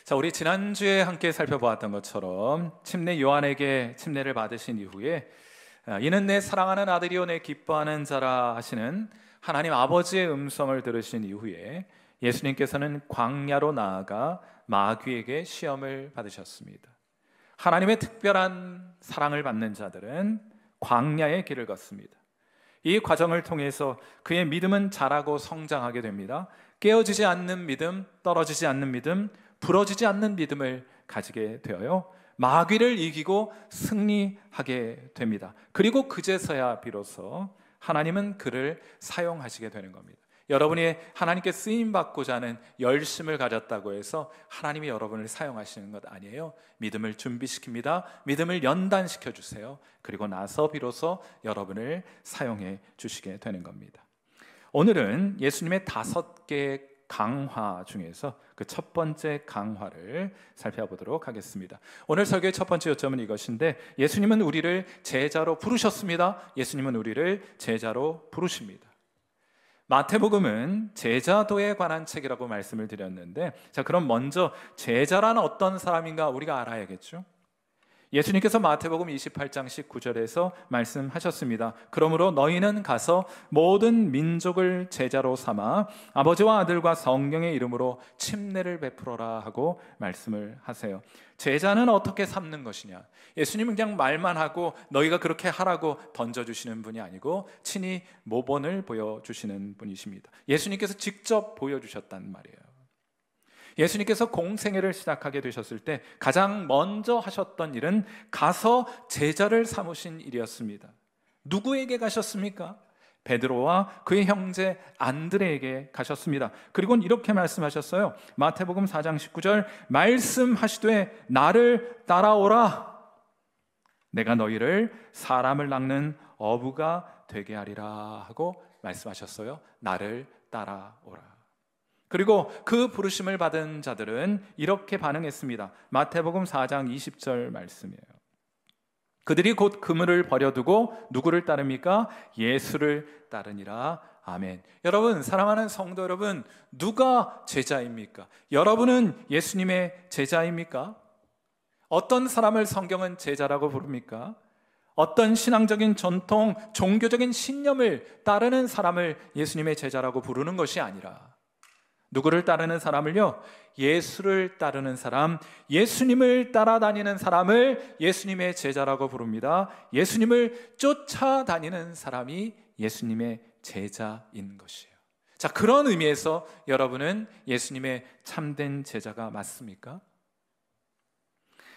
자, 우리 지난주에 함께 살펴보았던 것처럼 침례 요한에게 침례를 받으신 이후에 이는 내 사랑하는 아들이요 내 기뻐하는 자라 하시는 하나님 아버지의 음성을 들으신 이후에 예수님께서는 광야로 나아가 마귀에게 시험을 받으셨습니다. 하나님의 특별한 사랑을 받는 자들은 광야의 길을 걷습니다. 이 과정을 통해서 그의 믿음은 자라고 성장하게 됩니다. 깨어지지 않는 믿음, 떨어지지 않는 믿음, 부러지지 않는 믿음을 가지게 되어요, 마귀를 이기고 승리하게 됩니다. 그리고 그제서야 비로소 하나님은 그를 사용하시게 되는 겁니다. 여러분이 하나님께 쓰임받고자 하는 열심을 가졌다고 해서 하나님이 여러분을 사용하시는 것 아니에요. 믿음을 준비시킵니다. 믿음을 연단시켜 주세요. 그리고 나서 비로소 여러분을 사용해 주시게 되는 겁니다. 오늘은 예수님의 5개의 강화 중에서 그 첫 번째 강화를 살펴보도록 하겠습니다. 오늘 설교의 첫 번째 요점은 이것인데, 예수님은 우리를 제자로 부르셨습니다. 예수님은 우리를 제자로 부르십니다. 마태복음은 제자도에 관한 책이라고 말씀을 드렸는데, 자, 그럼 먼저 제자란 어떤 사람인가 우리가 알아야겠죠. 예수님께서 마태복음 28장 19절에서 말씀하셨습니다. 그러므로 너희는 가서 모든 민족을 제자로 삼아 아버지와 아들과 성령의 이름으로 침례를 베풀어라 하고 말씀을 하세요. 제자는 어떻게 삼는 것이냐? 예수님은 그냥 말만 하고 너희가 그렇게 하라고 던져주시는 분이 아니고 친히 모본을 보여주시는 분이십니다. 예수님께서 직접 보여주셨단 말이에요. 예수님께서 공생애를 시작하게 되셨을 때 가장 먼저 하셨던 일은 가서 제자를 삼으신 일이었습니다. 누구에게 가셨습니까? 베드로와 그의 형제 안드레에게 가셨습니다. 그리고 이렇게 말씀하셨어요. 마태복음 4장 19절, 말씀하시되 나를 따라오라. 내가 너희를 사람을 낚는 어부가 되게 하리라 하고 말씀하셨어요. 나를 따라오라. 그리고 그 부르심을 받은 자들은 이렇게 반응했습니다. 마태복음 4장 20절 말씀이에요. 그들이 곧 그물을 버려두고 누구를 따릅니까? 예수를 따르니라. 아멘. 여러분, 사랑하는 성도 여러분, 누가 제자입니까? 여러분은 예수님의 제자입니까? 어떤 사람을 성경은 제자라고 부릅니까? 어떤 신앙적인 전통, 종교적인 신념을 따르는 사람을 예수님의 제자라고 부르는 것이 아니라, 누구를 따르는 사람을요? 예수를 따르는 사람, 예수님을 따라다니는 사람을 예수님의 제자라고 부릅니다. 예수님을 쫓아다니는 사람이 예수님의 제자인 것이에요. 자, 그런 의미에서 여러분은 예수님의 참된 제자가 맞습니까?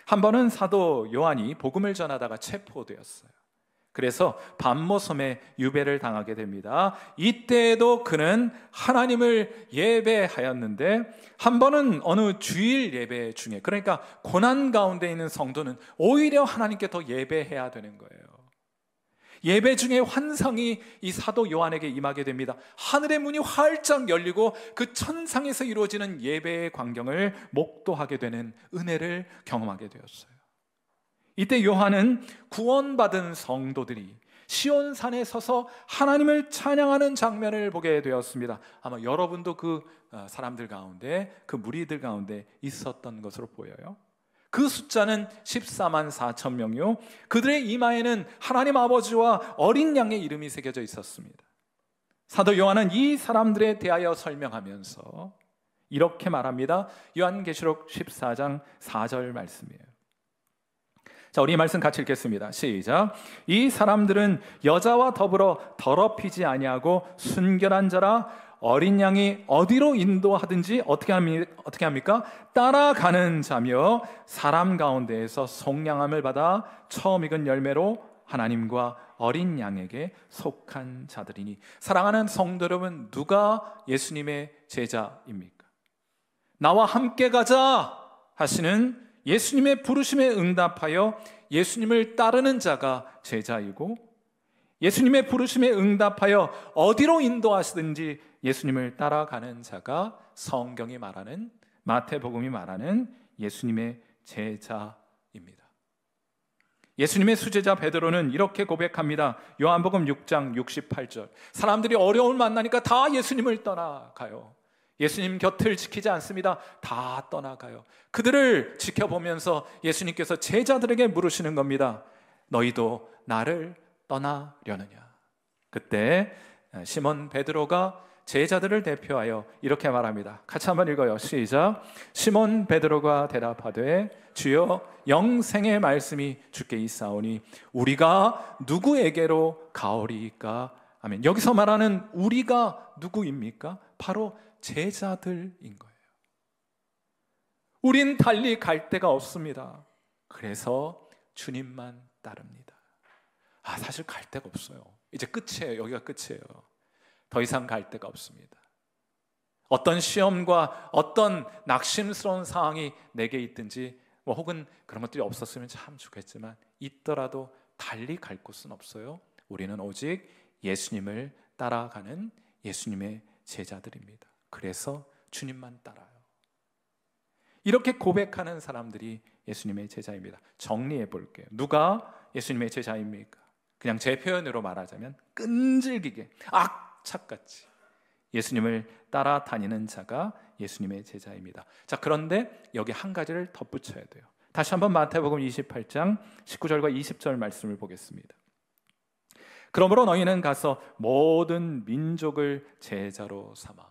한 번은 사도 요한이 복음을 전하다가 체포되었어요. 그래서 반모섬에 유배를 당하게 됩니다. 이때에도 그는 하나님을 예배하였는데, 한 번은 어느 주일 예배 중에, 그러니까 고난 가운데 있는 성도는 오히려 하나님께 더 예배해야 되는 거예요. 예배 중에 환상이 이 사도 요한에게 임하게 됩니다. 하늘의 문이 활짝 열리고 그 천상에서 이루어지는 예배의 광경을 목도하게 되는 은혜를 경험하게 되었어요. 이때 요한은 구원받은 성도들이 시온산에 서서 하나님을 찬양하는 장면을 보게 되었습니다. 아마 여러분도 그 사람들 가운데, 그 무리들 가운데 있었던 것으로 보여요. 그 숫자는 14만 4천 명이요, 그들의 이마에는 하나님 아버지와 어린 양의 이름이 새겨져 있었습니다. 사도 요한은 이 사람들에 대하여 설명하면서 이렇게 말합니다. 요한계시록 14장 4절 말씀이에요. 자, 우리 이 말씀 같이 읽겠습니다. 시작. 이 사람들은 여자와 더불어 더럽히지 아니하고 순결한 자라, 어린 양이 어디로 인도하든지 어떻게 합니까? 따라가는 자며 사람 가운데에서 속량함을 받아 처음 익은 열매로 하나님과 어린 양에게 속한 자들이니. 사랑하는 성도 여러분, 누가 예수님의 제자입니까? 나와 함께 가자 하시는 예수님의 부르심에 응답하여 예수님을 따르는 자가 제자이고, 예수님의 부르심에 응답하여 어디로 인도하시든지 예수님을 따라가는 자가 성경이 말하는, 마태복음이 말하는 예수님의 제자입니다. 예수님의 수제자 베드로는 이렇게 고백합니다. 요한복음 6장 68절. 사람들이 어려움을 만나니까 다 예수님을 떠나가요. 예수님 곁을 지키지 않습니다. 다 떠나가요. 그들을 지켜보면서 예수님께서 제자들에게 물으시는 겁니다. 너희도 나를 떠나려느냐? 그때 시몬 베드로가 제자들을 대표하여 이렇게 말합니다. 같이 한번 읽어요. 시작. 시몬 베드로가 대답하되 주여 영생의 말씀이 주께 있사오니 우리가 누구에게로 가오리이까? 아멘. 여기서 말하는 우리가 누구입니까? 바로 제자들인 거예요. 우린 달리 갈 데가 없습니다. 그래서 주님만 따릅니다. 사실 갈 데가 없어요. 이제 끝이에요. 여기가 끝이에요. 더 이상 갈 데가 없습니다. 어떤 시험과 어떤 낙심스러운 상황이 내게 있든지 혹은 그런 것들이 없었으면 참 좋겠지만 있더라도 달리 갈 곳은 없어요. 우리는 오직 예수님을 따라가는 예수님의 제자들입니다. 그래서 주님만 따라요. 이렇게 고백하는 사람들이 예수님의 제자입니다. 정리해 볼게요. 누가 예수님의 제자입니까? 그냥 제 표현으로 말하자면 끈질기게 악착같이 예수님을 따라다니는 자가 예수님의 제자입니다. 자, 그런데 여기 한 가지를 덧붙여야 돼요. 다시 한번 마태복음 28장 19절과 20절 말씀을 보겠습니다. 그러므로 너희는 가서 모든 민족을 제자로 삼아.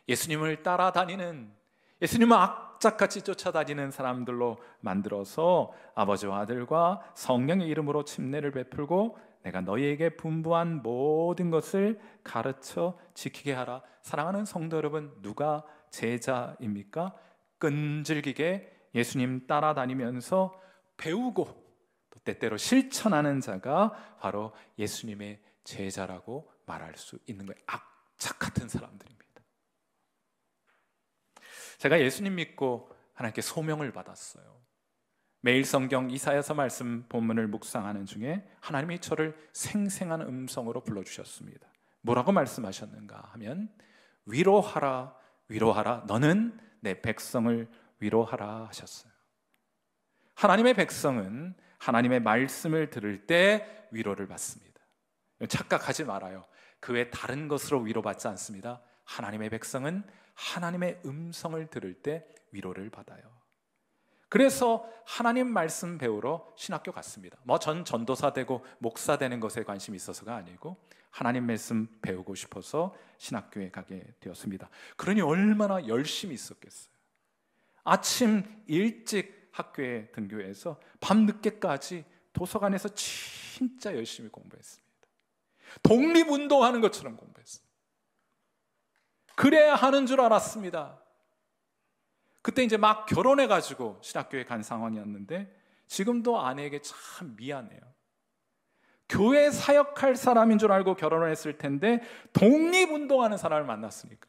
예수님을 따라다니는, 예수님을 악착같이 쫓아다니는 사람들로 만들어서 아버지와 아들과 성령의 이름으로 침례를 베풀고 내가 너희에게 분부한 모든 것을 가르쳐 지키게 하라. 사랑하는 성도 여러분, 누가 제자입니까? 끈질기게 예수님 따라다니면서 배우고 또 때때로 실천하는 자가 바로 예수님의 제자라고 말할 수 있는 거예요. 악착 같은 사람들입니다. 제가 예수님 믿고 하나님께 소명을 받았어요. 매일 성경 이사야서 말씀 본문을 묵상하는 중에 하나님이 저를 생생한 음성으로 불러주셨습니다. 뭐라고 말씀하셨는가 하면 위로하라, 위로하라, 너는 내 백성을 위로하라 하셨어요. 하나님의 백성은 하나님의 말씀을 들을 때 위로를 받습니다. 착각하지 말아요. 그 외 다른 것으로 위로받지 않습니다. 하나님의 백성은 하나님의 음성을 들을 때 위로를 받아요. 그래서 하나님 말씀 배우러 신학교 갔습니다. 전 전도사 되고 목사 되는 것에 관심이 있어서가 아니고 하나님 말씀 배우고 싶어서 신학교에 가게 되었습니다. 그러니 얼마나 열심히 있었겠어요. 아침 일찍 학교에 등교해서 밤늦게까지 도서관에서 진짜 열심히 공부했습니다. 독립운동하는 것처럼 공부했어요. 그래야 하는 줄 알았습니다. 그때 이제 막 결혼해가지고 신학교에 간 상황이었는데 지금도 아내에게 참 미안해요. 교회 사역할 사람인 줄 알고 결혼을 했을 텐데 독립운동하는 사람을 만났으니까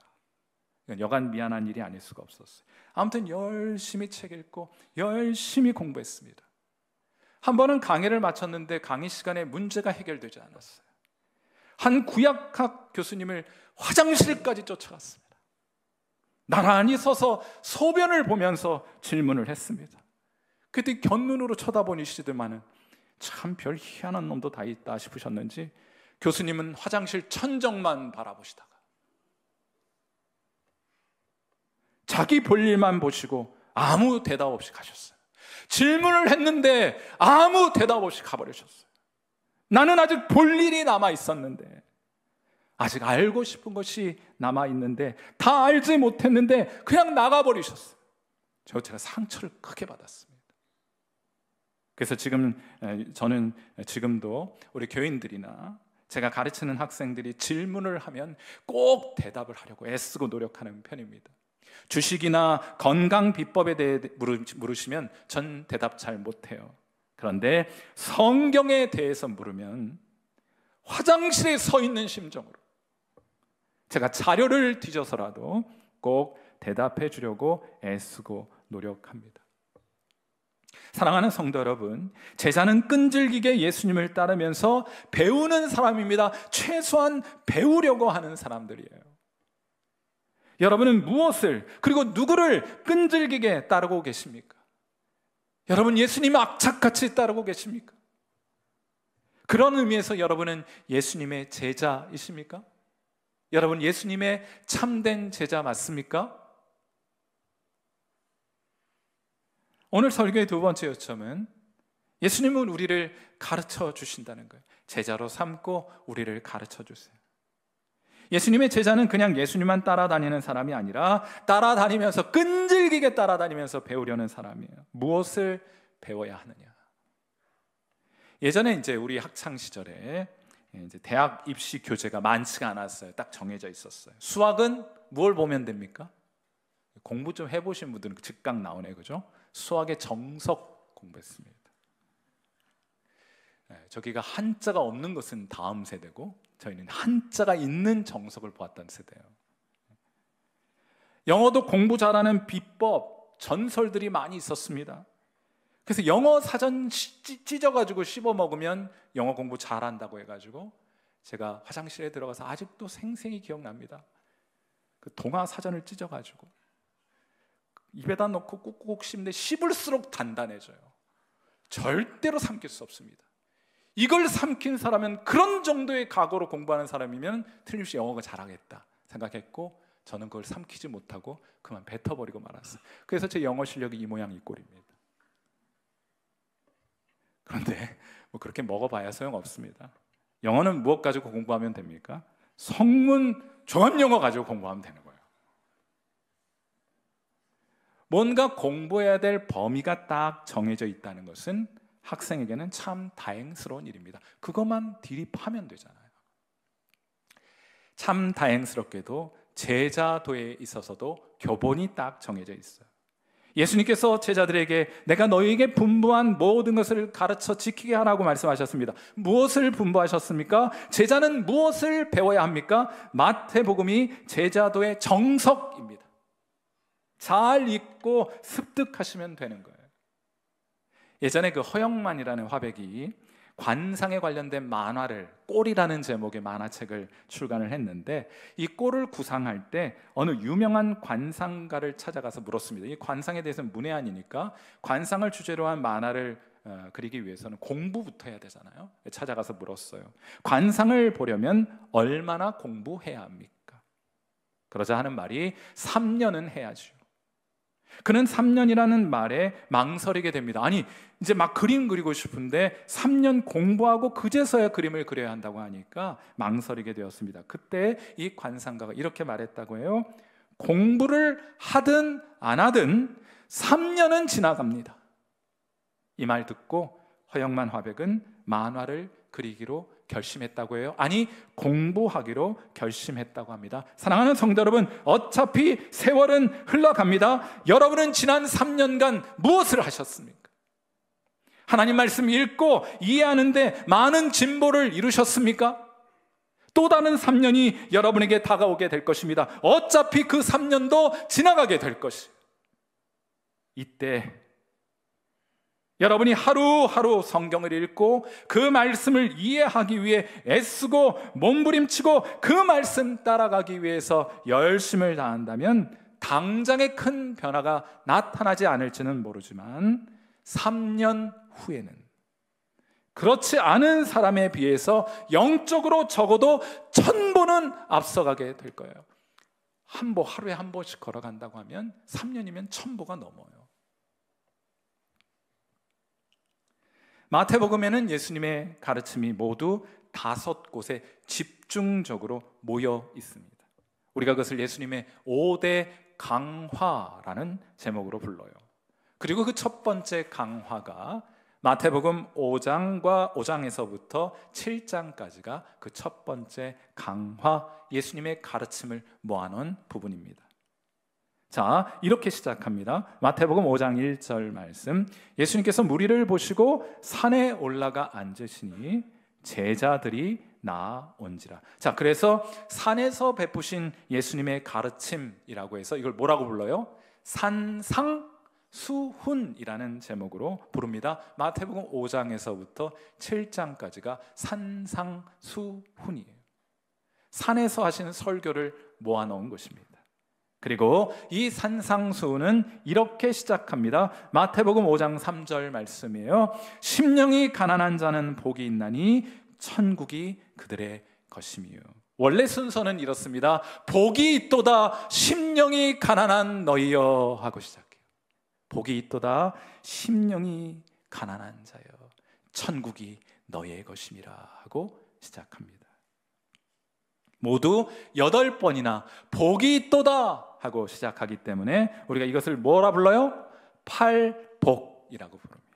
여간 미안한 일이 아닐 수가 없었어요. 아무튼 열심히 책 읽고 열심히 공부했습니다. 한 번은 강의를 마쳤는데 강의 시간에 문제가 해결되지 않았어요. 한 구약학 교수님을 화장실까지 쫓아갔습니다. 나란히 서서 소변을 보면서 질문을 했습니다. 그때 곁눈으로 쳐다보시더만은 참 별 희한한 놈도 다 있다 싶으셨는지 교수님은 화장실 천정만 바라보시다가 자기 볼 일만 보시고 아무 대답 없이 가셨어요. 질문을 했는데 아무 대답 없이 가버리셨어요. 나는 아직 볼 일이 남아 있었는데, 아직 알고 싶은 것이 남아 있는데 다 알지 못했는데 그냥 나가버리셨어요. 제가 상처를 크게 받았습니다. 그래서 저는 지금도 우리 교인들이나 제가 가르치는 학생들이 질문을 하면 꼭 대답을 하려고 애쓰고 노력하는 편입니다. 주식이나 건강 비법에 대해 물으시면 전 대답 잘 못해요. 그런데 성경에 대해서 물으면 화장실에 서 있는 심정으로 제가 자료를 뒤져서라도 꼭 대답해 주려고 애쓰고 노력합니다. 사랑하는 성도 여러분, 제자는 끈질기게 예수님을 따르면서 배우는 사람입니다. 최소한 배우려고 하는 사람들이에요. 여러분은 무엇을 그리고 누구를 끈질기게 따르고 계십니까? 여러분 예수님을 악착같이 따르고 계십니까? 그런 의미에서 여러분은 예수님의 제자이십니까? 여러분, 예수님의 참된 제자 맞습니까? 오늘 설교의 두 번째 요점은 예수님은 우리를 가르쳐 주신다는 거예요. 제자로 삼고 우리를 가르쳐 주세요. 예수님의 제자는 그냥 예수님만 따라다니는 사람이 아니라 따라다니면서, 끈질기게 따라다니면서 배우려는 사람이에요. 무엇을 배워야 하느냐. 예전에 이제 우리 학창 시절에 이제 대학 입시 교재가 많지가 않았어요. 딱 정해져 있었어요. 수학은 뭘 보면 됩니까? 공부 좀 해보신 분들은 즉각 나오네, 그죠? 수학의 정석 공부했습니다. 저기가 한자가 없는 것은 다음 세대고, 저희는 한자가 있는 정석을 보았던 세대예요. 영어도 공부 잘하는 비법, 전설들이 많이 있었습니다. 그래서 영어 사전 찢어가지고 씹어 먹으면 영어 공부 잘한다고 해가지고 제가 화장실에 들어가서 아직도 생생히 기억납니다. 그 동화 사전을 찢어가지고 입에다 넣고 꾹꾹 씹는데 씹을수록 단단해져요. 절대로 삼킬 수 없습니다. 이걸 삼킨 사람은, 그런 정도의 각오로 공부하는 사람이면 틀림없이 영어가 잘하겠다 생각했고, 저는 그걸 삼키지 못하고 그만 뱉어버리고 말았어요. 그래서 제 영어 실력이 이 모양 이 꼴입니다. 그런데 뭐 그렇게 먹어봐야 소용없습니다. 영어는 무엇 가지고 공부하면 됩니까? 성문 종합영어 가지고 공부하면 되는 거예요. 뭔가 공부해야 될 범위가 딱 정해져 있다는 것은 학생에게는 참 다행스러운 일입니다. 그것만 드립하면 되잖아요. 참 다행스럽게도 제자도에 있어서도 교본이 딱 정해져 있어요. 예수님께서 제자들에게 내가 너희에게 분부한 모든 것을 가르쳐 지키게 하라고 말씀하셨습니다. 무엇을 분부하셨습니까? 제자는 무엇을 배워야 합니까? 마태복음이 제자도의 정석입니다. 잘 읽고 습득하시면 되는 거예요. 예전에 그 허영만이라는 화백이 관상에 관련된 만화를, 꼴이라는 제목의 만화책을 출간을 했는데, 이 꼴을 구상할 때 어느 유명한 관상가를 찾아가서 물었습니다. 이 관상에 대해서는 문외한이니까 관상을 주제로 한 만화를 그리기 위해서는 공부부터 해야 되잖아요. 찾아가서 물었어요. 관상을 보려면 얼마나 공부해야 합니까? 그러자 하는 말이 3년은 해야죠. 그는 3년이라는 말에 망설이게 됩니다. 아니, 이제 막 그림 그리고 싶은데 3년 공부하고 그제서야 그림을 그려야 한다고 하니까 망설이게 되었습니다. 그때 이 관상가가 이렇게 말했다고 해요. 공부를 하든 안 하든 3년은 지나갑니다. 이 말 듣고 허영만 화백은 만화를 그리기로 결심했다고 해요. 아니, 공부하기로 결심했다고 합니다. 사랑하는 성도 여러분, 어차피 세월은 흘러갑니다. 여러분은 지난 3년간 무엇을 하셨습니까? 하나님 말씀 읽고 이해하는데 많은 진보를 이루셨습니까? 또 다른 3년이 여러분에게 다가오게 될 것입니다. 어차피 그 3년도 지나가게 될 것이에요. 이때 여러분이 하루하루 성경을 읽고 그 말씀을 이해하기 위해 애쓰고 몸부림치고 그 말씀 따라가기 위해서 열심을 다한다면 당장의 큰 변화가 나타나지 않을지는 모르지만 3년 후에는 그렇지 않은 사람에 비해서 영적으로 적어도 1000보는 앞서가게 될 거예요. 하루에 한 번씩 걸어간다고 하면 3년이면 1000보가 넘어요. 마태복음에는 예수님의 가르침이 모두 5곳에 집중적으로 모여 있습니다. 우리가 그것을 예수님의 5대 강화라는 제목으로 불러요. 그리고 그 첫 번째 강화가 마태복음 5장에서부터 7장까지가 그 첫 번째 강화, 예수님의 가르침을 모아놓은 부분입니다. 자, 이렇게 시작합니다. 마태복음 5장 1절 말씀. 예수님께서 무리를 보시고 산에 올라가 앉으시니 제자들이 나온지라. 자, 그래서 산에서 베푸신 예수님의 가르침이라고 해서 이걸 뭐라고 불러요? 산상수훈이라는 제목으로 부릅니다. 마태복음 5장에서부터 7장까지가 산상수훈이에요. 산에서 하시는 설교를 모아놓은 것입니다. 그리고 이 산상수훈은 이렇게 시작합니다. 마태복음 5장 3절 말씀이에요. 심령이 가난한 자는 복이 있나니 천국이 그들의 것이며. 원래 순서는 이렇습니다. 복이 있도다 심령이 가난한 너희여 하고 시작해요. 복이 있도다 심령이 가난한 자여 천국이 너희의 것임이라 하고 시작합니다. 모두 8번이나 복이 있도다 하고 시작하기 때문에 우리가 이것을 뭐라 불러요? 팔복이라고 부릅니다.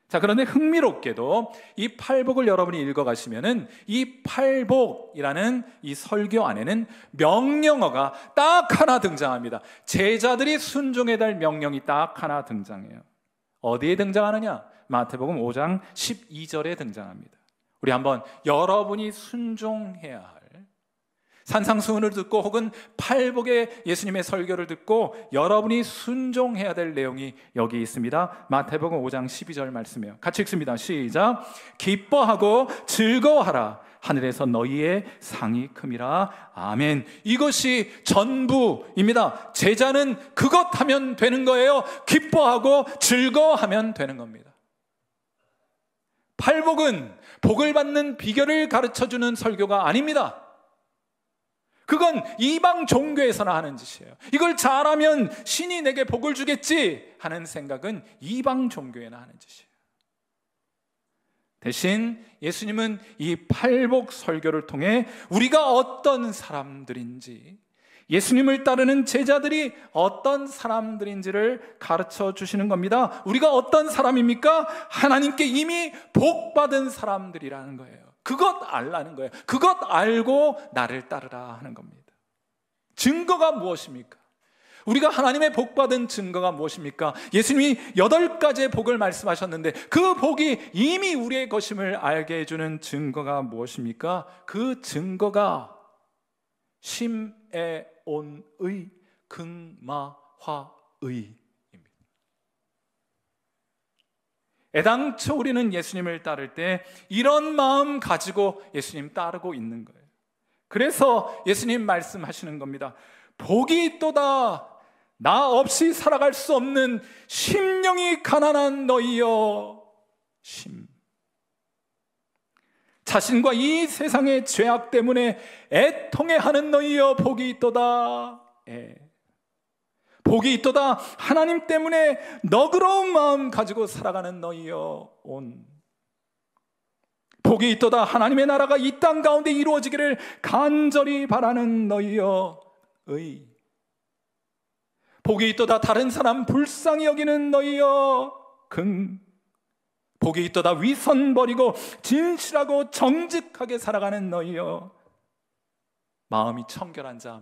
자, 그런데 흥미롭게도 이 팔복을 여러분이 읽어가시면은 이 팔복이라는 이 설교 안에는 명령어가 딱 하나 등장합니다. 제자들이 순종해야 될 명령이 딱 하나 등장해요. 어디에 등장하느냐? 마태복음 5장 12절에 등장합니다. 우리 한번 여러분이 순종해야 할 산상수훈을 듣고 혹은 팔복의 예수님의 설교를 듣고 여러분이 순종해야 될 내용이 여기 있습니다. 마태복음 5장 12절 말씀이에요. 같이 읽습니다. 시작. 기뻐하고 즐거워하라. 하늘에서 너희의 상이 큼이라. 아멘. 이것이 전부입니다. 제자는 그것 하면 되는 거예요. 기뻐하고 즐거워하면 되는 겁니다. 팔복은 복을 받는 비결을 가르쳐주는 설교가 아닙니다. 그건 이방 종교에서나 하는 짓이에요. 이걸 잘하면 신이 내게 복을 주겠지 하는 생각은 이방 종교에나 하는 짓이에요. 대신 예수님은 이 팔복 설교를 통해 우리가 어떤 사람들인지, 예수님을 따르는 제자들이 어떤 사람들인지를 가르쳐 주시는 겁니다. 우리가 어떤 사람입니까? 하나님께 이미 복받은 사람들이라는 거예요. 그것 알라는 거예요. 그것 알고 나를 따르라 하는 겁니다. 증거가 무엇입니까? 우리가 하나님의 복받은 증거가 무엇입니까? 예수님이 8가지의 복을 말씀하셨는데 그 복이 이미 우리의 것임을 알게 해주는 증거가 무엇입니까? 그 증거가 심애온의 긍마화의 애당초 우리는 예수님을 따를 때 이런 마음 가지고 예수님 따르고 있는 거예요. 그래서 예수님 말씀하시는 겁니다. 복이 있도다. 나 없이 살아갈 수 없는 심령이 가난한 너희여. 자신과 이 세상의 죄악 때문에 애통해하는 너희여 복이 있도다. 복이 있도다. 하나님 때문에 너그러운 마음 가지고 살아가는 너희여. 복이 있도다. 하나님의 나라가 이 땅 가운데 이루어지기를 간절히 바라는 너희여. 복이 있도다. 다른 사람 불쌍히 여기는 너희여. 복이 있도다. 위선 버리고 진실하고 정직하게 살아가는 너희여. 마음이 청결한 자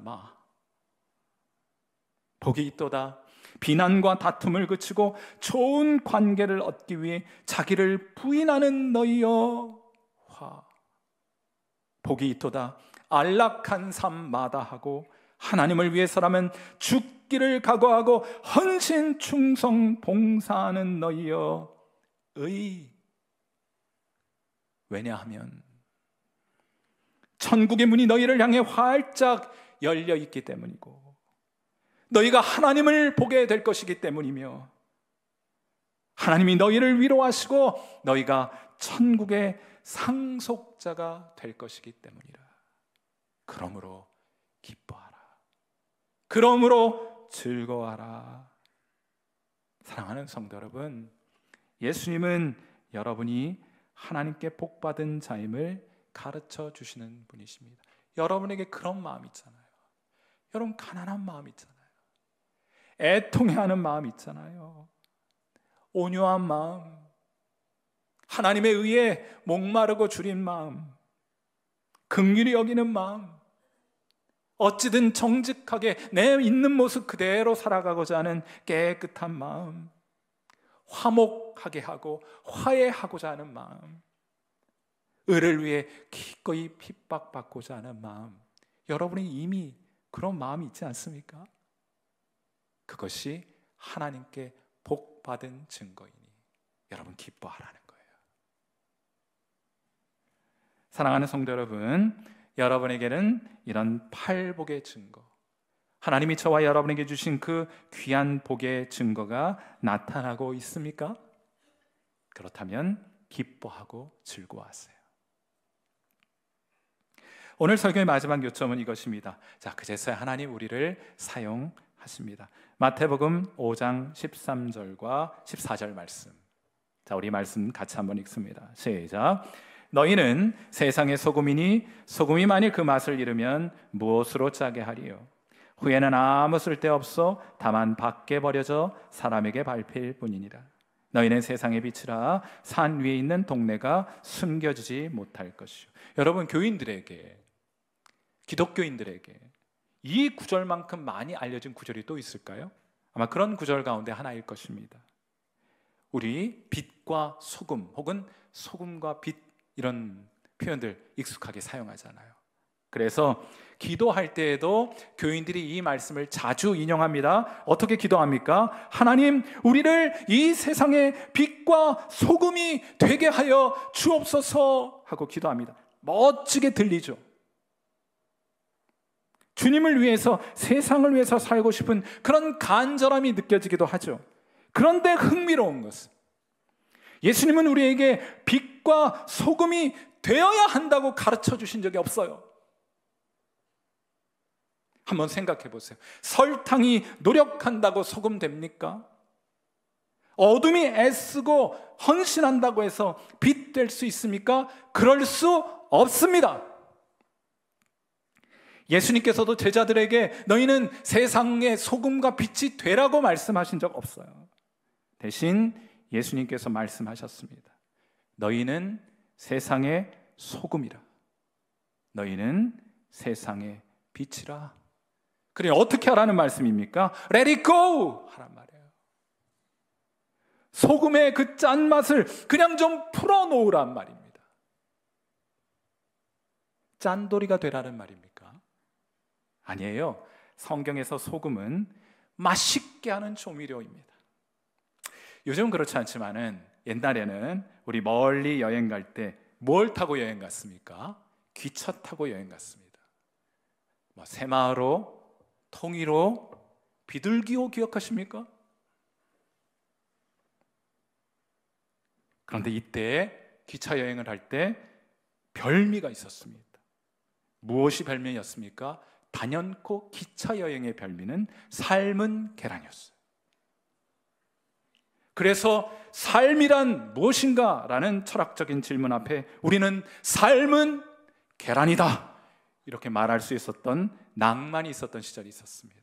복이 있도다. 비난과 다툼을 그치고 좋은 관계를 얻기 위해 자기를 부인하는 너희여. 복이 있도다. 안락한 삶 마다하고 하나님을 위해서라면 죽기를 각오하고 헌신 충성 봉사하는 너희여. 왜냐하면 천국의 문이 너희를 향해 활짝 열려 있기 때문이고 너희가 하나님을 보게 될 것이기 때문이며 하나님이 너희를 위로하시고 너희가 천국의 상속자가 될 것이기 때문이라. 그러므로 기뻐하라. 그러므로 즐거워하라. 사랑하는 성도 여러분, 예수님은 여러분이 하나님께 복받은 자임을 가르쳐 주시는 분이십니다. 여러분에게 그런 마음 있잖아요. 여러분 가난한 마음 있잖아요. 애통해하는 마음 있잖아요. 온유한 마음, 하나님에 의해 목마르고 주린 마음, 긍휼히 여기는 마음, 어찌든 정직하게 내 있는 모습 그대로 살아가고자 하는 깨끗한 마음, 화목하게 하고 화해하고자 하는 마음, 의를 위해 기꺼이 핍박받고자 하는 마음, 여러분이 이미 그런 마음이 있지 않습니까? 그것이 하나님께 복받은 증거이니 여러분 기뻐하라는 거예요. 사랑하는 성도 여러분, 여러분에게는 이런 팔복의 증거, 하나님이 저와 여러분에게 주신 그 귀한 복의 증거가 나타나고 있습니까? 그렇다면 기뻐하고 즐거워하세요. 오늘 설교의 마지막 요점은 이것입니다. 자, 그제서야 하나님 우리를 사용하십니다. 마태복음 5장 13절과 14절 말씀. 자, 우리 말씀 같이 한번 읽습니다. 시작. 너희는 세상의 소금이니 소금이 만일 그 맛을 잃으면 무엇으로 짜게 하리요? 후에는 아무 쓸데없어 다만 밖에 버려져 사람에게 밟힐 뿐이니라. 너희는 세상의 빛이라. 산 위에 있는 동네가 숨겨지지 못할 것이요. 여러분, 교인들에게, 기독교인들에게 이 구절만큼 많이 알려진 구절이 또 있을까요? 아마 그런 구절 가운데 하나일 것입니다. 우리 빛과 소금 혹은 소금과 빛, 이런 표현들 익숙하게 사용하잖아요. 그래서 기도할 때에도 교인들이 이 말씀을 자주 인용합니다. 어떻게 기도합니까? 하나님, 우리를 이 세상의 빛과 소금이 되게 하여 주옵소서 하고 기도합니다. 멋지게 들리죠. 주님을 위해서, 세상을 위해서 살고 싶은 그런 간절함이 느껴지기도 하죠. 그런데 흥미로운 것은 예수님은 우리에게 빛과 소금이 되어야 한다고 가르쳐 주신 적이 없어요. 한번 생각해 보세요. 설탕이 노력한다고 소금 됩니까? 어둠이 애쓰고 헌신한다고 해서 빛 될 수 있습니까? 그럴 수 없습니다. 예수님께서도 제자들에게 너희는 세상의 소금과 빛이 되라고 말씀하신 적 없어요. 대신 예수님께서 말씀하셨습니다. 너희는 세상의 소금이라. 너희는 세상의 빛이라. 그래, 어떻게 하라는 말씀입니까? Let it go! 하란 말이에요. 소금의 그 짠맛을 그냥 좀 풀어놓으란 말입니다. 짠돌이가 되라는 말입니까? 아니에요. 성경에서 소금은 맛있게 하는 조미료입니다. 요즘은 그렇지 않지만은 옛날에는 우리 멀리 여행 갈 때 뭘 타고 여행 갔습니까? 기차 타고 여행 갔습니다. 새마을호, 통일호, 비둘기호 기억하십니까? 그런데 이때 기차 여행을 할 때 별미가 있었습니다. 무엇이 별미였습니까? 단연코 기차 여행의 별미는 삶은 계란이었어요. 그래서 삶이란 무엇인가? 라는 철학적인 질문 앞에 우리는 삶은 계란이다, 이렇게 말할 수 있었던 낭만이 있었던 시절이 있었습니다.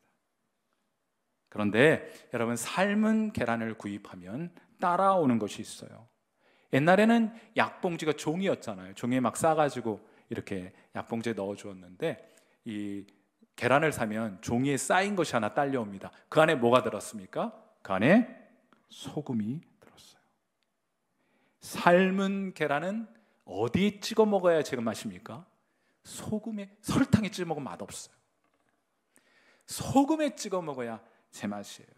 그런데 여러분, 삶은 계란을 구입하면 따라오는 것이 있어요. 옛날에는 약봉지가 종이였잖아요. 종이에 막 싸가지고 이렇게 약봉지에 넣어주었는데 이 계란을 사면 종이에 쌓인 것이 하나 딸려옵니다. 그 안에 뭐가 들었습니까? 그 안에 소금이 들었어요. 삶은 계란은 어디에 찍어 먹어야 제맛입니까? 소금에, 설탕에 찍어 먹으면 맛없어요. 소금에 찍어 먹어야 제맛이에요.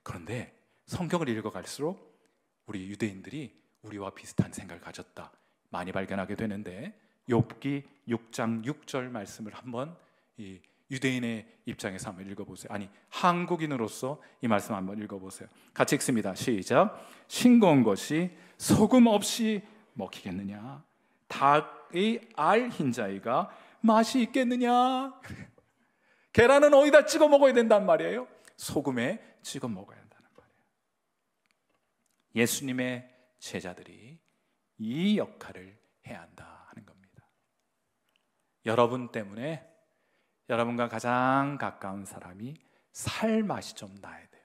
그런데 성경을 읽어갈수록 우리 유대인들이 우리와 비슷한 생각을 가졌다 많이 발견하게 되는데, 욥기 6장 6절 말씀을 한번 이 유대인의 입장에서 한번 읽어보세요. 아니, 한국인으로서 이 말씀 한번 읽어보세요. 같이 읽습니다. 시작. 싱거운 것이 소금 없이 먹히겠느냐? 닭의 알 흰자위가 맛이 있겠느냐? 계란은 어디다 찍어 먹어야 된단 말이에요? 소금에 찍어 먹어야 한다는 말이에요. 예수님의 제자들이 이 역할을 해야 한다 하는 겁니다. 여러분 때문에 여러분과 가장 가까운 사람이 살 맛이 좀 나야 돼요.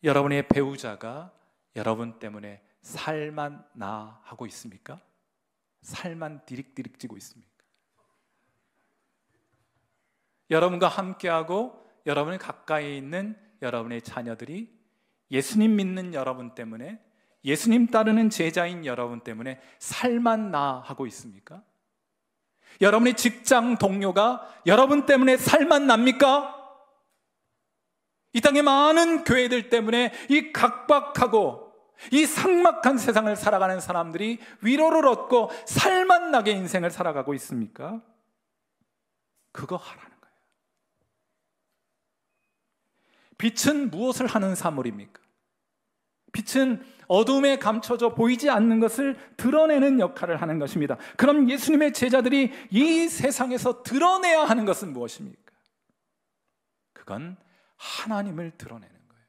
여러분의 배우자가 여러분 때문에 살만 나 하고 있습니까? 살만 디릭디릭 찌고 있습니까? 여러분과 함께하고 여러분이 가까이 있는 여러분의 자녀들이 예수님 믿는 여러분 때문에, 예수님 따르는 제자인 여러분 때문에 살만 나 하고 있습니까? 여러분의 직장 동료가 여러분 때문에 살만 납니까? 이 땅의 많은 교회들 때문에 이 각박하고 이 삭막한 세상을 살아가는 사람들이 위로를 얻고 살만 나게 인생을 살아가고 있습니까? 그거 하라는 거예요. 빛은 무엇을 하는 사물입니까? 빛은 어둠에 감춰져 보이지 않는 것을 드러내는 역할을 하는 것입니다. 그럼 예수님의 제자들이 이 세상에서 드러내야 하는 것은 무엇입니까? 그건 하나님을 드러내는 거예요.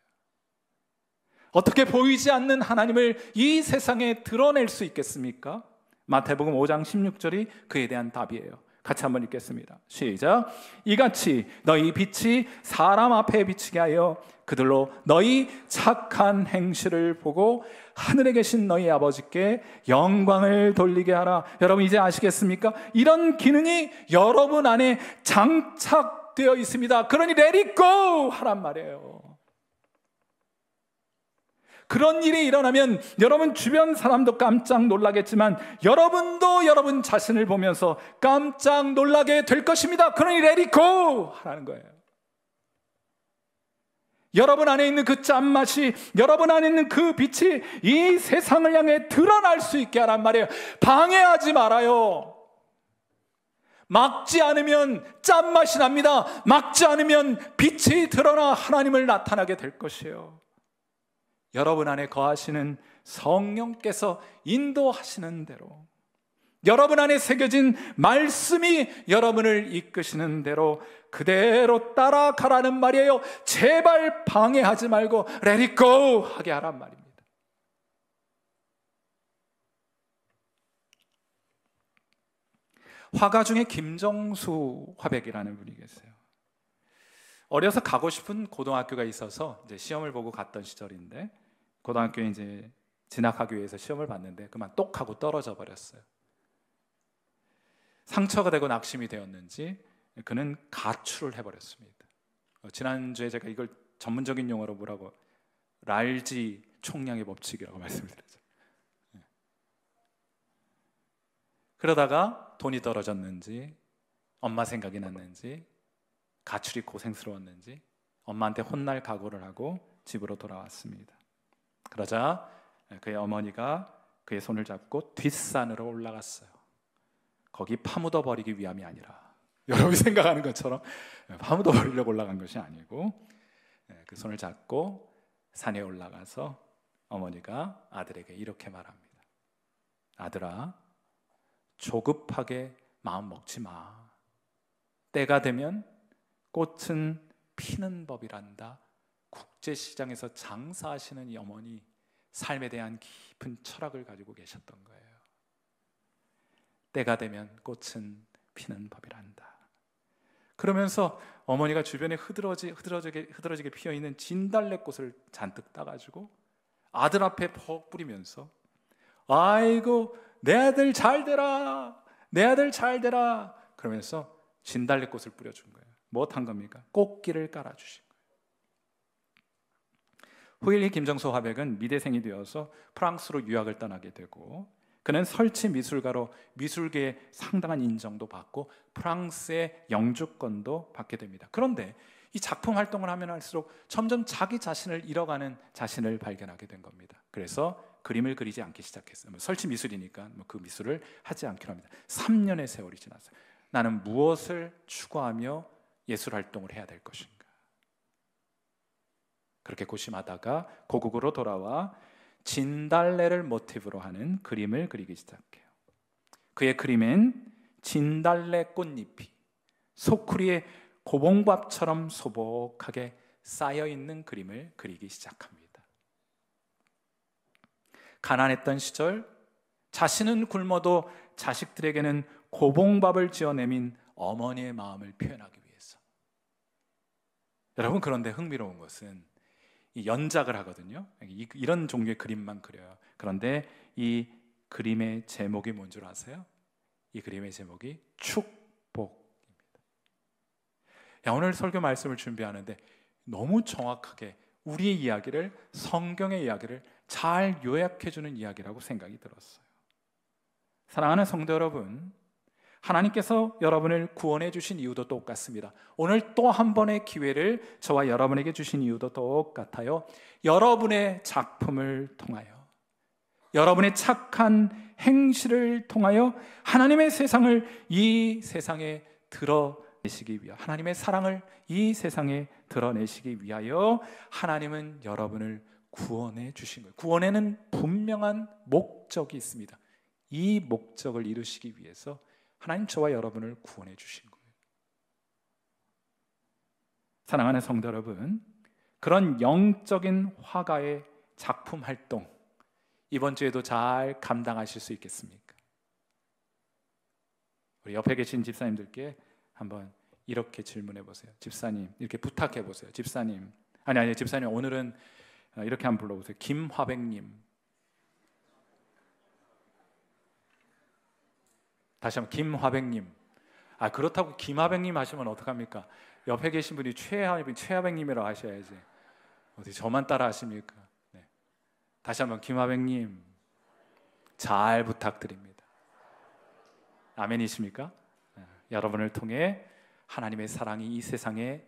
어떻게 보이지 않는 하나님을 이 세상에 드러낼 수 있겠습니까? 마태복음 5장 16절이 그에 대한 답이에요. 같이 한번 읽겠습니다. 시작. 이같이 너희 빛이 사람 앞에 비치게 하여 그들로 너희 착한 행실을 보고 하늘에 계신 너희 아버지께 영광을 돌리게 하라. 여러분 이제 아시겠습니까? 이런 기능이 여러분 안에 장착되어 있습니다. 그러니 let it go 하란 말이에요. 그런 일이 일어나면 여러분 주변 사람도 깜짝 놀라겠지만 여러분도 여러분 자신을 보면서 깜짝 놀라게 될 것입니다. 그러니 let it go 하라는 거예요. 여러분 안에 있는 그 짠맛이, 여러분 안에 있는 그 빛이 이 세상을 향해 드러날 수 있게 하란 말이에요. 방해하지 말아요. 막지 않으면 짠맛이 납니다. 막지 않으면 빛이 드러나 하나님을 나타나게 될 것이에요. 여러분 안에 거하시는 성령께서 인도하시는 대로, 여러분 안에 새겨진 말씀이 여러분을 이끄시는 대로 그대로 따라가라는 말이에요. 제발 방해하지 말고 let it go 하게 하란 말입니다. 화가 중에 김정수 화백이라는 분이 계세요. 어려서 가고 싶은 고등학교가 있어서 이제 시험을 보고 갔던 시절인데, 고등학교에 이제 진학하기 위해서 시험을 봤는데 그만 똑 하고 떨어져 버렸어요. 상처가 되고 낙심이 되었는지 그는 가출을 해버렸습니다. 지난주에 제가 이걸 전문적인 용어로 뭐라고, 랄지 총량의 법칙이라고 말씀드렸죠. 그러다가 돈이 떨어졌는지, 엄마 생각이 났는지, 가출이 고생스러웠는지 엄마한테 혼날 각오를 하고 집으로 돌아왔습니다. 그러자 그의 어머니가 그의 손을 잡고 뒷산으로 올라갔어요. 거기 파묻어 버리기 위함이 아니라, 여러분이 생각하는 것처럼 파묻어 버리려고 올라간 것이 아니고, 그 손을 잡고 산에 올라가서 어머니가 아들에게 이렇게 말합니다. 아들아, 조급하게 마음 먹지 마. 때가 되면 꽃은 피는 법이란다. 국제시장에서 장사하시는 이 어머니, 삶에 대한 깊은 철학을 가지고 계셨던 거예요. 때가 되면 꽃은 피는 법이란다. 그러면서 어머니가 주변에 흐드러지게 피어있는 진달래꽃을 잔뜩 따가지고 아들 앞에 퍽 뿌리면서, 아이고 내 아들 잘 되라, 내 아들 잘 되라 그러면서 진달래꽃을 뿌려준 거예요. 무엇한 겁니까? 꽃길을 깔아주신 거예요. 후일 이 김정수 화백은 미대생이 되어서 프랑스로 유학을 떠나게 되고, 그는 설치 미술가로 미술계에 상당한 인정도 받고 프랑스의 영주권도 받게 됩니다. 그런데 이 작품 활동을 하면 할수록 점점 자기 자신을 잃어가는 자신을 발견하게 된 겁니다. 그래서 그림을 그리지 않기 시작했어요. 설치 미술이니까 그 미술을 하지 않기로 합니다. 3년의 세월이 지났어요. 나는 무엇을 추구하며 예술 활동을 해야 될 것인가? 그렇게 고심하다가 고국으로 돌아와 진달래를 모티브로 하는 그림을 그리기 시작해요. 그의 그림엔 진달래 꽃잎이 소쿠리의 고봉밥처럼 소복하게 쌓여있는 그림을 그리기 시작합니다. 가난했던 시절 자신은 굶어도 자식들에게는 고봉밥을 지어내민 어머니의 마음을 표현하기 위해서. 여러분, 그런데 흥미로운 것은 이 연작을 하거든요. 이런 종류의 그림만 그려요. 그런데 이 그림의 제목이 뭔 줄 아세요? 이 그림의 제목이 축복입니다. 오늘 설교 말씀을 준비하는데 너무 정확하게 우리의 이야기를, 성경의 이야기를 잘 요약해주는 이야기라고 생각이 들었어요. 사랑하는 성도 여러분, 하나님께서 여러분을 구원해 주신 이유도 똑같습니다. 오늘 또 한 번의 기회를 저와 여러분에게 주신 이유도 똑같아요. 여러분의 작품을 통하여, 여러분의 착한 행실을 통하여 하나님의 세상을 이 세상에 드러내시기 위하여, 하나님의 사랑을 이 세상에 드러내시기 위하여 하나님은 여러분을 구원해 주신 거예요. 구원에는 분명한 목적이 있습니다. 이 목적을 이루시기 위해서 하나님 저와 여러분을 구원해 주신 거예요. 사랑하는 성도 여러분, 그런 영적인 화가의 작품 활동 이번 주에도 잘 감당하실 수 있겠습니까? 우리 옆에 계신 집사님들께 한번 이렇게 질문해 보세요. 집사님, 이렇게 부탁해 보세요. 집사님, 아니 집사님, 오늘은 이렇게 한번 불러보세요. 김화백님. 다시 한번 김화백님. 그렇다고 김화백님 하시면 어떡합니까? 옆에 계신 분이 최화백님이라고 하셔야지. 어디 저만 따라 하십니까? 네. 다시 한번 김화백님 잘 부탁드립니다. 아멘이십니까? 여러분을 통해 하나님의 사랑이 이 세상에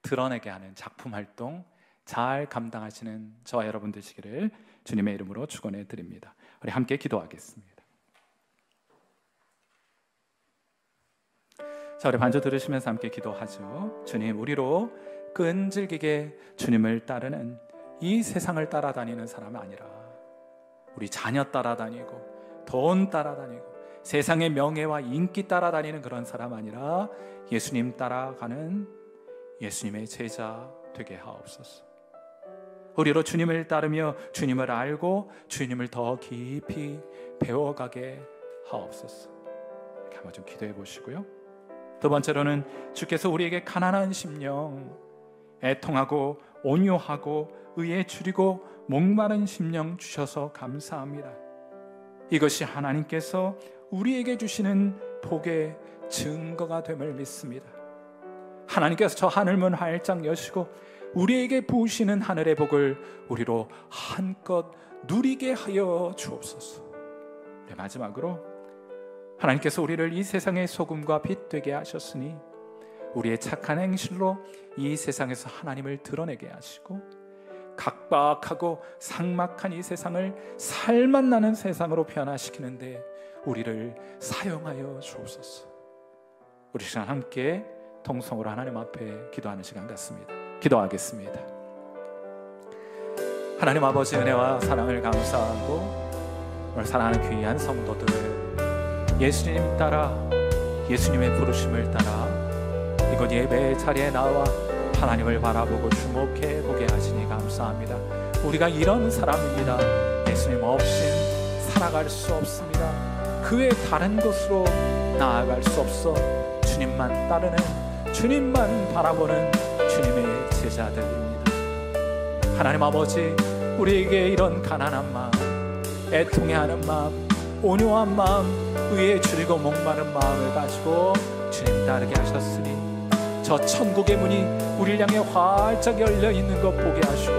드러내게 하는 작품 활동 잘 감당하시는 저와 여러분 되시기를 주님의 이름으로 축원해 드립니다. 우리 함께 기도하겠습니다. 자, 우리 반주 들으시면서 함께 기도하죠. 주님, 우리로 끈질기게 주님을 따르는 이 세상을 따라다니는 사람이 아니라 우리 자녀 따라다니고 돈 따라다니고 세상의 명예와 인기 따라다니는 그런 사람 아니라 예수님 따라가는 예수님의 제자 되게 하옵소서. 우리로 주님을 따르며 주님을 알고 주님을 더 깊이 배워가게 하옵소서. 이렇게 한번 좀 기도해 보시고요. 두 번째로는 주께서 우리에게 가난한 심령, 애통하고 온유하고 의에 줄이고 목마른 심령 주셔서 감사합니다. 이것이 하나님께서 우리에게 주시는 복의 증거가 됨을 믿습니다. 하나님께서 저 하늘문 활짝 여시고 우리에게 부으시는 하늘의 복을 우리로 한껏 누리게 하여 주옵소서. 네, 마지막으로 하나님께서 우리를 이 세상의 소금과 빛 되게 하셨으니 우리의 착한 행실로 이 세상에서 하나님을 드러내게 하시고 각박하고 삭막한 이 세상을 살맛 나는 세상으로 변화시키는데 우리를 사용하여 주옵소서. 우리 시간 함께 통성으로 하나님 앞에 기도하는 시간 같습니다. 기도하겠습니다. 하나님 아버지 은혜와 사랑을 감사하고 오늘 사랑하는 귀한 성도들 예수님 따라 예수님의 부르심을 따라 이곳 예배 자리에 나와 하나님을 바라보고 주목해 보게 하시니 감사합니다. 우리가 이런 사람입니다. 예수님 없인 살아갈 수 없습니다. 그 외 다른 곳으로 나아갈 수 없어 주님만 따르는 주님만 바라보는 주님의 제자들입니다. 하나님 아버지, 우리에게 이런 가난한 마음, 애통해하는 마음, 온유한 마음, 의에 줄이고 목마른 마음을 가지고 주님 따르게 하셨으니 저 천국의 문이 우리를 향해 활짝 열려 있는 것 보게 하시고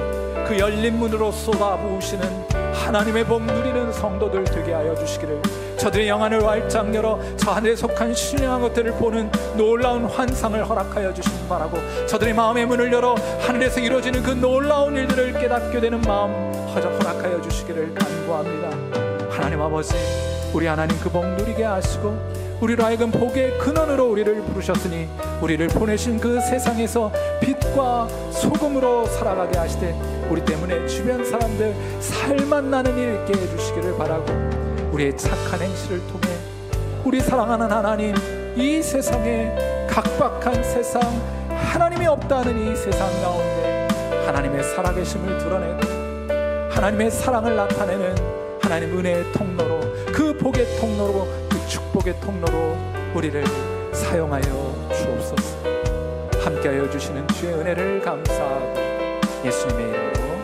그 열린 문으로 쏟아부으시는 하나님의 복 누리는 성도들 되게 하여 주시기를, 저들의 영안을 활짝 열어 저 하늘에 속한 신령한 것들을 보는 놀라운 환상을 허락하여 주시기 바라고, 저들의 마음의 문을 열어 하늘에서 이루어지는 그 놀라운 일들을 깨닫게 되는 마음 허락하여 주시기를 간구합니다. 하나님 아버지, 우리 하나님 그 복 누리게 하시고 우리로 하여금 복의 근원으로 우리를 부르셨으니 우리를 보내신 그 세상에서 빛과 소금으로 살아가게 하시되 우리 때문에 주변 사람들 살맛 나는 일 있게 해주시기를 바라고, 우리의 착한 행실을 통해 우리 사랑하는 하나님, 이 세상에 각박한 세상, 하나님이 없다는 이 세상 가운데 하나님의 살아계심을 드러내고 하나님의 사랑을 나타내는 하나님 은혜의 통로로, 그 복의 통로로, 그 축복의 통로로 우리를 사용하여 주옵소서. 함께하여 주시는 주의 은혜를 감사하고 예수님의 이름으로